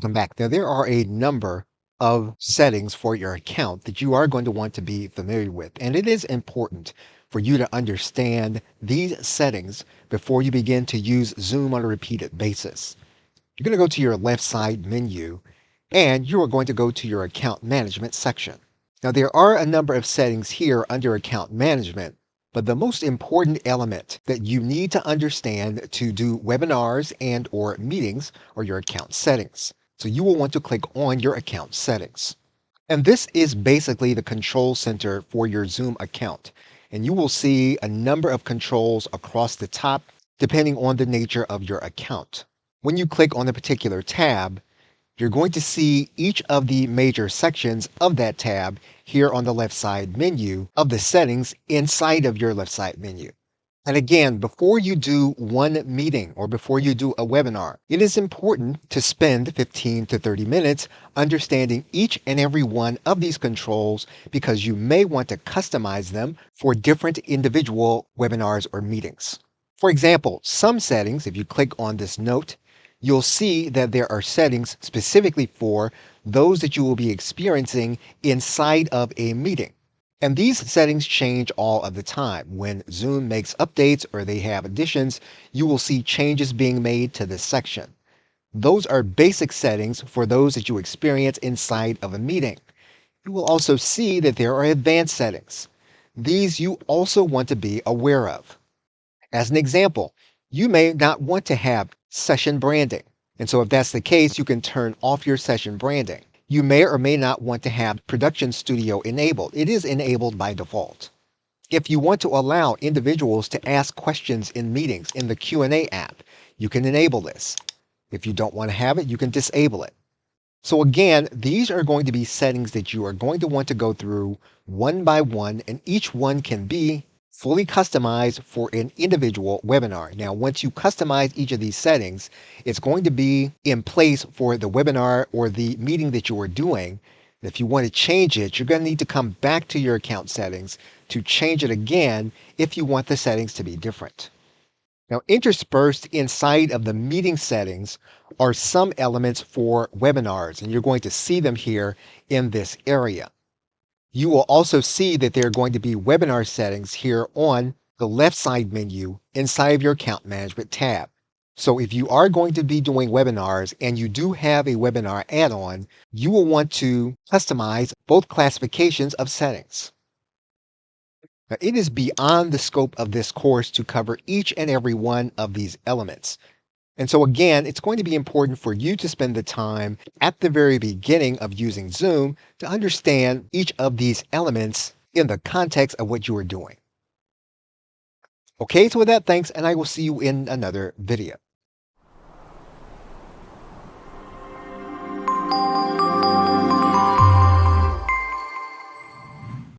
Welcome back. Now, there are a number of settings for your account that you are going to want to be familiar with, and it is important for you to understand these settings before you begin to use Zoom on a repeated basis. You're going to go to your left side menu, and you are going to go to your account management section. Now, there are a number of settings here under account management, but the most important element that you need to understand to do webinars and or meetings are your account settings. So you will want to click on your account settings. And this is basically the control center for your Zoom account. And you will see a number of controls across the top depending on the nature of your account. When you click on a particular tab, you're going to see each of the major sections of that tab here on the left side menu of the settings inside of your left side menu. And again, before you do one meeting or before you do a webinar, it is important to spend 15 to 30 minutes understanding each and every one of these controls because you may want to customize them for different individual webinars or meetings. For example, some settings, if you click on this note, you'll see that there are settings specifically for those that you will be experiencing inside of a meeting. And these settings change all of the time. When Zoom makes updates or they have additions, you will see changes being made to this section. Those are basic settings for those that you experience inside of a meeting. You will also see that there are advanced settings. These you also want to be aware of. As an example, you may not want to have session branding. And so if that's the case, you can turn off your session branding. You may or may not want to have Production Studio enabled. It is enabled by default. If you want to allow individuals to ask questions in meetings in the Q&A app, you can enable this. If you don't want to have it, you can disable it. So again, these are going to be settings that you are going to want to go through one by one, and each one can be fully customized for an individual webinar. Now, once you customize each of these settings, it's going to be in place for the webinar or the meeting that you are doing. If you want to change it, you're going to need to come back to your account settings to change it again if you want the settings to be different. Now, interspersed inside of the meeting settings are some elements for webinars, and you're going to see them here in this area. You will also see that there are going to be webinar settings here on the left side menu inside of your account management tab. So if you are going to be doing webinars and you do have a webinar add-on, you will want to customize both classifications of settings. Now, it is beyond the scope of this course to cover each and every one of these elements. And so again, it's going to be important for you to spend the time at the very beginning of using Zoom to understand each of these elements in the context of what you are doing. Okay, so with that, thanks, and I will see you in another video.